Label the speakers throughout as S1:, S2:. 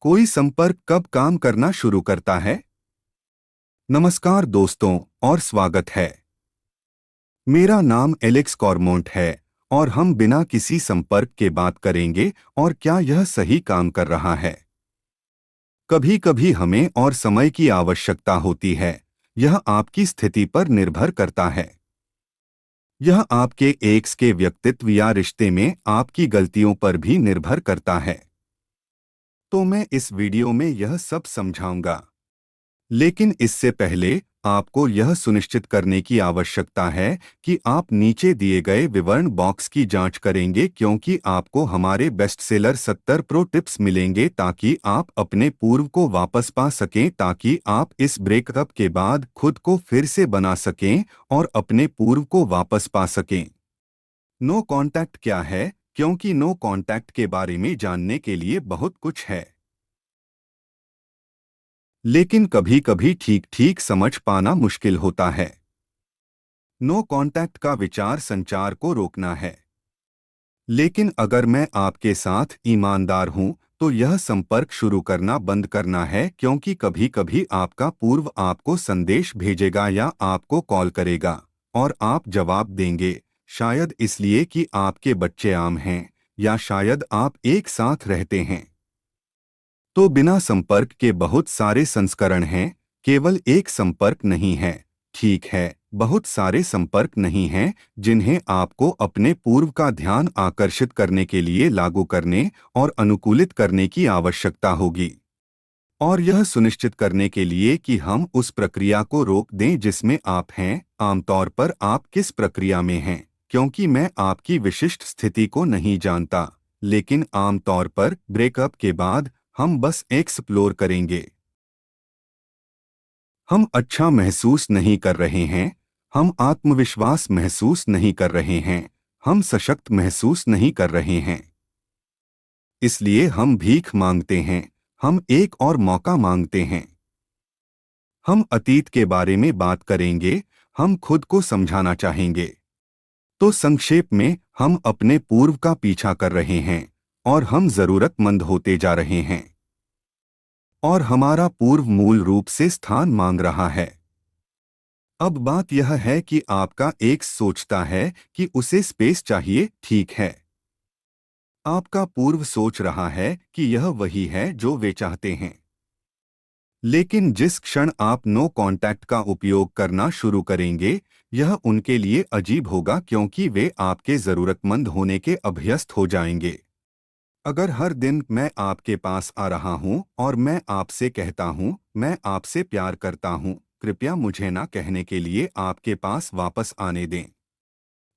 S1: कोई संपर्क कब काम करना शुरू करता है? नमस्कार दोस्तों और स्वागत है। मेरा नाम एलेक्स कॉर्मोंट है और हम बिना किसी संपर्क के बात करेंगे और क्या यह सही काम कर रहा है। कभी कभी हमें और समय की आवश्यकता होती है। यह आपकी स्थिति पर निर्भर करता है। यह आपके एक्स के व्यक्तित्व या रिश्ते में आपकी गलतियों पर भी निर्भर करता है। तो मैं इस वीडियो में यह सब समझाऊंगा। लेकिन इससे पहले आपको यह सुनिश्चित करने की आवश्यकता है कि आप नीचे दिए गए विवरण बॉक्स की जांच करेंगे, क्योंकि आपको हमारे बेस्टसेलर 70 प्रो टिप्स मिलेंगे ताकि आप अपने पूर्व को वापस पा सकें, ताकि आप इस ब्रेकअप के बाद खुद को फिर से बना सकें और अपने पूर्व को वापस पा सकें। नो कॉन्टैक्ट क्या है? क्योंकि नो कॉन्टैक्ट के बारे में जानने के लिए बहुत कुछ है, लेकिन कभी कभी ठीक ठीक समझ पाना मुश्किल होता है। नो कॉन्टैक्ट का विचार संचार को रोकना है। लेकिन अगर मैं आपके साथ ईमानदार हूं तो यह संपर्क शुरू करना बंद करना है, क्योंकि कभी कभी आपका पूर्व आपको संदेश भेजेगा या आपको कॉल करेगा और आप जवाब देंगे, शायद इसलिए कि आपके बच्चे आम हैं या शायद आप एक साथ रहते हैं। तो बिना संपर्क के बहुत सारे संस्करण हैं, केवल एक संपर्क नहीं है। ठीक है, बहुत सारे संपर्क नहीं हैं जिन्हें आपको अपने पूर्व का ध्यान आकर्षित करने के लिए लागू करने और अनुकूलित करने की आवश्यकता होगी। और यह सुनिश्चित करने के लिए कि हम उस प्रक्रिया को रोक दें जिसमें आप हैं। आमतौर पर आप किस प्रक्रिया में हैं, क्योंकि मैं आपकी विशिष्ट स्थिति को नहीं जानता, लेकिन आमतौर पर ब्रेकअप के बाद हम बस एक्सप्लोर करेंगे। हम अच्छा महसूस नहीं कर रहे हैं, हम आत्मविश्वास महसूस नहीं कर रहे हैं, हम सशक्त महसूस नहीं कर रहे हैं। इसलिए हम भीख मांगते हैं, हम एक और मौका मांगते हैं। हम अतीत के बारे में बात करेंगे, हम खुद को समझाना चाहेंगे। तो संक्षेप में, हम अपने पूर्व का पीछा कर रहे हैं और हम जरूरतमंद होते जा रहे हैं और हमारा पूर्व मूल रूप से स्थान मांग रहा है। अब बात यह है कि आपका एक सोचता है कि उसे स्पेस चाहिए, ठीक है। आपका पूर्व सोच रहा है कि यह वही है जो वे चाहते हैं। लेकिन जिस क्षण आप नो कॉन्टैक्ट का उपयोग करना शुरू करेंगे, यह उनके लिए अजीब होगा, क्योंकि वे आपके जरूरतमंद होने के अभ्यस्त हो जाएंगे। अगर हर दिन मैं आपके पास आ रहा हूं और मैं आपसे कहता हूं, मैं आपसे प्यार करता हूं, कृपया मुझे ना कहने के लिए आपके पास वापस आने दें।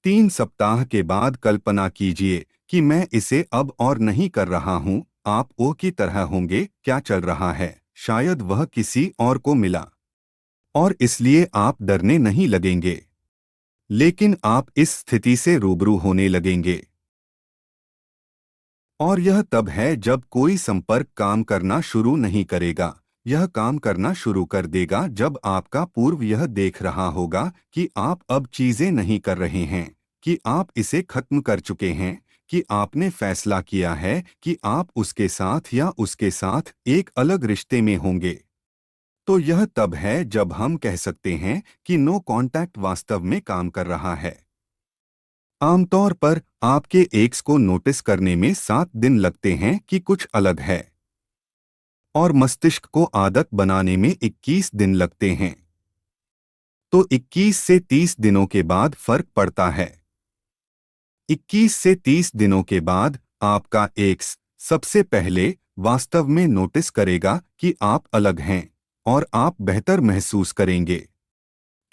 S1: 3 सप्ताह के बाद कल्पना कीजिए कि मैं इसे अब और नहीं कर रहा हूं, आप ओ की तरह होंगे, क्या चल रहा है? शायद वह किसी और को मिला और इसलिए आप डरने नहीं लगेंगे, लेकिन आप इस स्थिति से रूबरू होने लगेंगे। और यह तब है जब कोई संपर्क काम करना शुरू नहीं करेगा। यह काम करना शुरू कर देगा जब आपका पूर्व यह देख रहा होगा कि आप अब चीजें नहीं कर रहे हैं, कि आप इसे खत्म कर चुके हैं, कि आपने फैसला किया है कि आप उसके साथ या उसके साथ एक अलग रिश्ते में होंगे। तो यह तब है जब हम कह सकते हैं कि नो कॉन्टैक्ट वास्तव में काम कर रहा है। आमतौर पर आपके एक्स को नोटिस करने में 7 दिन लगते हैं कि कुछ अलग है, और मस्तिष्क को आदत बनाने में 21 दिन लगते हैं। तो 21 से 30 दिनों के बाद फर्क पड़ता है। 21 से 30 दिनों के बाद आपका एक्स सबसे पहले वास्तव में नोटिस करेगा कि आप अलग हैं, और आप बेहतर महसूस करेंगे,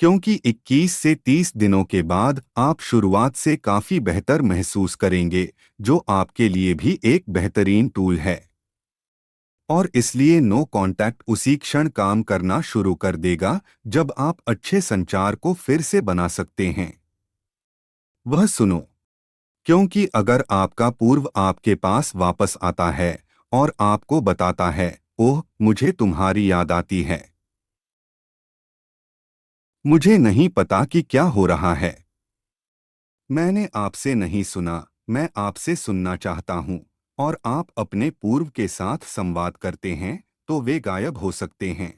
S1: क्योंकि 21 से 30 दिनों के बाद आप शुरुआत से काफी बेहतर महसूस करेंगे, जो आपके लिए भी एक बेहतरीन टूल है। और इसलिए नो कॉन्टैक्ट उसी क्षण काम करना शुरू कर देगा जब आप अच्छे संचार को फिर से बना सकते हैं। वह सुनो, क्योंकि अगर आपका पूर्व आपके पास वापस आता है और आपको बताता है, ओह मुझे तुम्हारी याद आती है, मुझे नहीं पता कि क्या हो रहा है, मैंने आपसे नहीं सुना, मैं आपसे सुनना चाहता हूँ, और आप अपने पूर्व के साथ संवाद करते हैं तो वे गायब हो सकते हैं।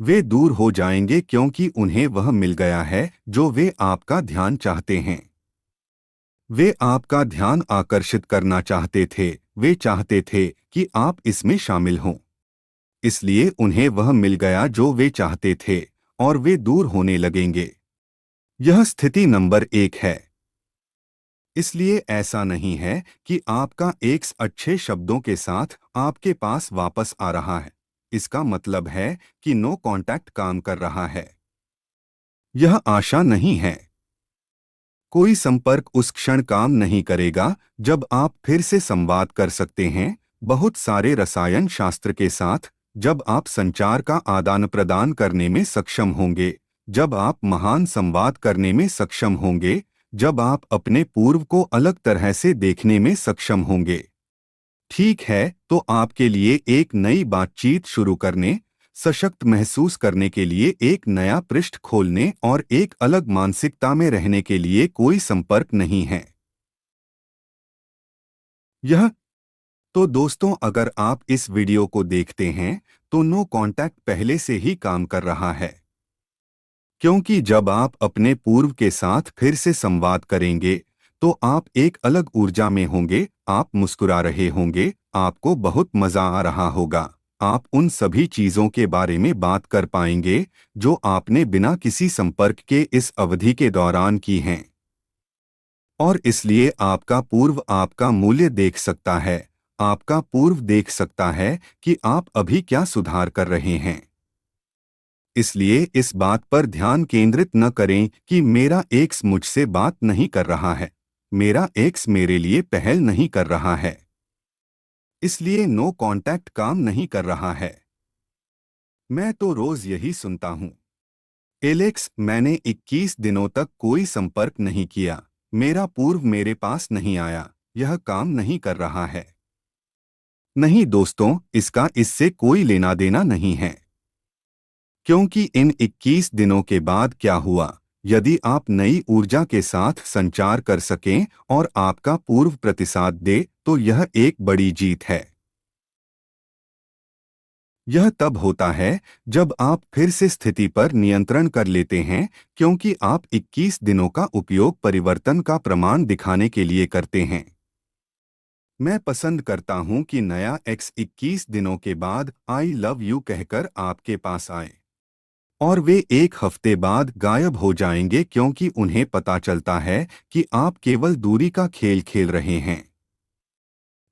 S1: वे दूर हो जाएंगे क्योंकि उन्हें वह मिल गया है जो वे आपका ध्यान चाहते हैं। वे आपका ध्यान आकर्षित करना चाहते थे, वे चाहते थे कि आप इसमें शामिल हों। इसलिए उन्हें वह मिल गया जो वे चाहते थे और वे दूर होने लगेंगे। यह स्थिति नंबर 1 है। इसलिए ऐसा नहीं है कि आपका एक्स अच्छे शब्दों के साथ आपके पास वापस आ रहा है। इसका मतलब है कि नो कांटेक्ट काम कर रहा है। यह आशा नहीं है। कोई संपर्क उस क्षण काम नहीं करेगा जब आप फिर से संवाद कर सकते हैं, बहुत सारे रसायन शास्त्र के साथ, जब आप संचार का आदान प्रदान करने में सक्षम होंगे, जब आप महान संवाद करने में सक्षम होंगे, जब आप अपने पूर्व को अलग तरह से देखने में सक्षम होंगे। ठीक है, तो आपके लिए एक नई बातचीत शुरू करने, सशक्त महसूस करने के लिए एक नया पृष्ठ खोलने और एक अलग मानसिकता में रहने के लिए कोई संपर्क नहीं है। यह तो दोस्तों, अगर आप इस वीडियो को देखते हैं तो नो कांटेक्ट पहले से ही काम कर रहा है। क्योंकि जब आप अपने पूर्व के साथ फिर से संवाद करेंगे तो आप एक अलग ऊर्जा में होंगे, आप मुस्कुरा रहे होंगे, आपको बहुत मजा आ रहा होगा, आप उन सभी चीजों के बारे में बात कर पाएंगे जो आपने बिना किसी संपर्क के इस अवधि के दौरान की हैं। और इसलिए आपका पूर्व आपका मूल्य देख सकता है, आपका पूर्व देख सकता है कि आप अभी क्या सुधार कर रहे हैं। इसलिए इस बात पर ध्यान केंद्रित न करें कि मेरा एक्स मुझसे बात नहीं कर रहा है, मेरा एक्स मेरे लिए पहल नहीं कर रहा है, इसलिए नो कांटेक्ट काम नहीं कर रहा है। मैं तो रोज यही सुनता हूं, एलेक्स, मैंने 21 दिनों तक कोई संपर्क नहीं किया, मेरा पूर्व मेरे पास नहीं आया, यह काम नहीं कर रहा है। नहीं दोस्तों, इसका इससे कोई लेना देना नहीं है। क्योंकि इन 21 दिनों के बाद क्या हुआ, यदि आप नई ऊर्जा के साथ संचार कर सकें और आपका पूर्व प्रतिसाद दे तो यह एक बड़ी जीत है। यह तब होता है जब आप फिर से स्थिति पर नियंत्रण कर लेते हैं, क्योंकि आप 21 दिनों का उपयोग परिवर्तन का प्रमाण दिखाने के लिए करते हैं। मैं पसंद करता हूं कि नया एक्स 21 दिनों के बाद आई लव यू कहकर आपके पास आए और वे एक हफ्ते बाद गायब हो जाएंगे, क्योंकि उन्हें पता चलता है कि आप केवल दूरी का खेल खेल रहे हैं।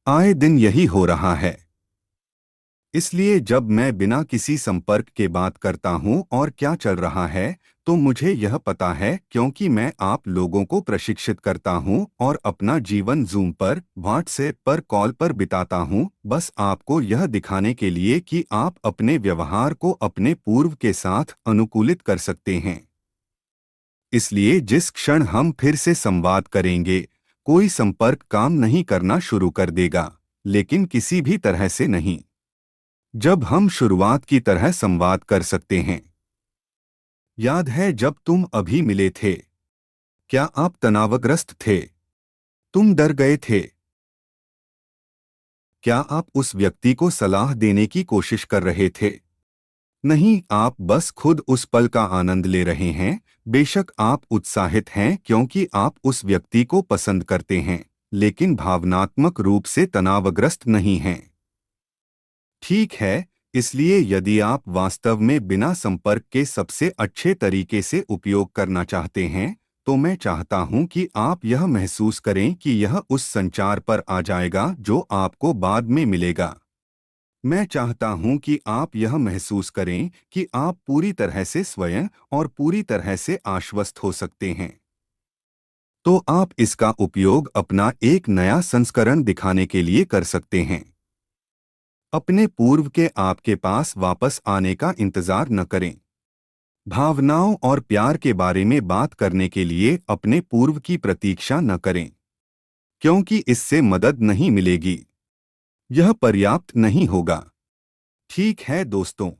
S1: आए दिन यही हो रहा है। इसलिए जब मैं बिना किसी संपर्क के बात करता हूं और क्या चल रहा है, तो मुझे यह पता है, क्योंकि मैं आप लोगों को प्रशिक्षित करता हूं और अपना जीवन जूम पर, व्हाट्सएप पर, कॉल पर बिताता हूं, बस आपको यह दिखाने के लिए कि आप अपने व्यवहार को अपने पूर्व के साथ अनुकूलित कर सकते हैं। इसलिए जिस क्षण हम फिर से संवाद करेंगे, कोई संपर्क काम नहीं करना शुरू कर देगा, लेकिन किसी भी तरह से नहीं। जब हम शुरुआत की तरह संवाद कर सकते हैं। याद है जब तुम अभी मिले थे? क्या आप तनावग्रस्त थे? तुम डर गए थे? क्या आप उस व्यक्ति को सलाह देने की कोशिश कर रहे थे? नहीं, आप बस खुद उस पल का आनंद ले रहे हैं। बेशक आप उत्साहित हैं क्योंकि आप उस व्यक्ति को पसंद करते हैं, लेकिन भावनात्मक रूप से तनावग्रस्त नहीं हैं। ठीक है, इसलिए यदि आप वास्तव में बिना संपर्क के सबसे अच्छे तरीके से उपयोग करना चाहते हैं, तो मैं चाहता हूं कि आप यह महसूस करें कि यह उस संचार पर आ जाएगा जो आपको बाद में मिलेगा। मैं चाहता हूं कि आप यह महसूस करें कि आप पूरी तरह से स्वयं और पूरी तरह से आश्वस्त हो सकते हैं। तो आप इसका उपयोग अपना एक नया संस्करण दिखाने के लिए कर सकते हैं। अपने पूर्व के आपके पास वापस आने का इंतजार न करें। भावनाओं और प्यार के बारे में बात करने के लिए अपने पूर्व की प्रतीक्षा न करें, क्योंकि इससे मदद नहीं मिलेगी। यह पर्याप्त नहीं होगा। ठीक है दोस्तों,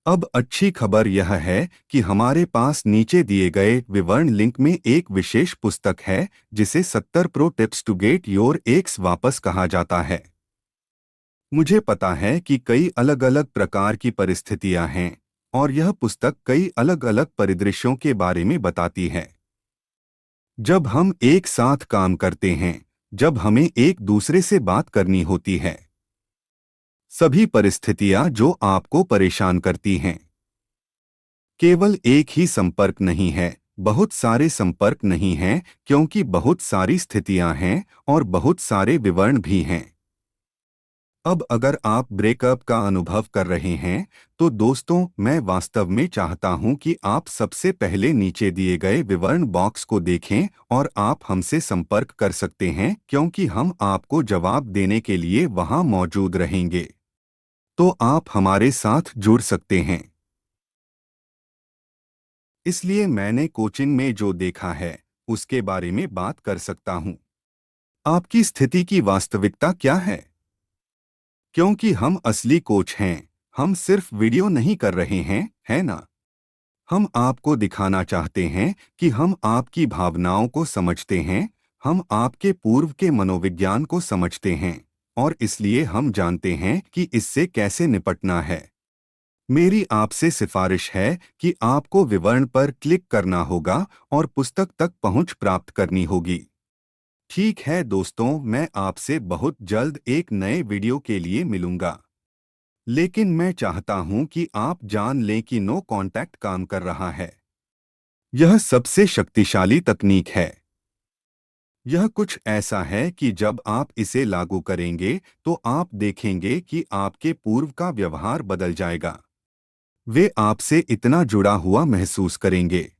S1: अब अच्छी खबर यह है कि हमारे पास नीचे दिए गए विवरण लिंक में एक विशेष पुस्तक है जिसे 70 pro tips to get your ex वापस कहा जाता है। मुझे पता है कि कई अलग अलग प्रकार की परिस्थितियां हैं और यह पुस्तक कई अलग अलग परिदृश्यों के बारे में बताती है। जब हम एक साथ काम करते हैं, जब हमें एक दूसरे से बात करनी होती है, सभी परिस्थितियां जो आपको परेशान करती हैं, केवल एक ही संपर्क नहीं है, बहुत सारे संपर्क नहीं हैं, क्योंकि बहुत सारी स्थितियां हैं और बहुत सारे विवरण भी हैं। अब अगर आप ब्रेकअप का अनुभव कर रहे हैं, तो दोस्तों मैं वास्तव में चाहता हूं कि आप सबसे पहले नीचे दिए गए विवरण बॉक्स को देखें और आप हमसे संपर्क कर सकते हैं क्योंकि हम आपको जवाब देने के लिए वहां मौजूद रहेंगे। तो आप हमारे साथ जुड़ सकते हैं। इसलिए मैंने कोचिंग में जो देखा है उसके बारे में बात कर सकता हूं। आपकी स्थिति की वास्तविकता क्या है? क्योंकि हम असली कोच हैं, हम सिर्फ वीडियो नहीं कर रहे हैं, है ना? हम आपको दिखाना चाहते हैं कि हम आपकी भावनाओं को समझते हैं, हम आपके पूर्व के मनोविज्ञान को समझते हैं और इसलिए हम जानते हैं कि इससे कैसे निपटना है। मेरी आपसे सिफारिश है कि आपको विवरण पर क्लिक करना होगा और पुस्तक तक पहुंच प्राप्त करनी होगी। ठीक है दोस्तों, मैं आपसे बहुत जल्द एक नए वीडियो के लिए मिलूंगा। लेकिन मैं चाहता हूं कि आप जान लें कि नो कांटेक्ट काम कर रहा है। यह सबसे शक्तिशाली तकनीक है। यह कुछ ऐसा है कि जब आप इसे लागू करेंगे तो आप देखेंगे कि आपके पूर्व का व्यवहार बदल जाएगा। वे आपसे इतना जुड़ा हुआ महसूस करेंगे।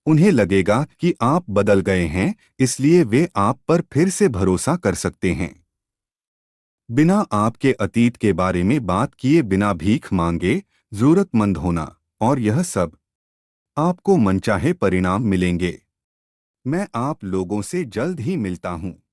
S1: उन्हें लगेगा कि आप बदल गए हैं, इसलिए वे आप पर फिर से भरोसा कर सकते हैं। बिना आपके अतीत के बारे में बात किए बिना भीख मांगे, जरूरतमंद होना और यह सब, आपको मनचाहे परिणाम मिलेंगे। मैं आप लोगों से जल्द ही मिलता हूँ।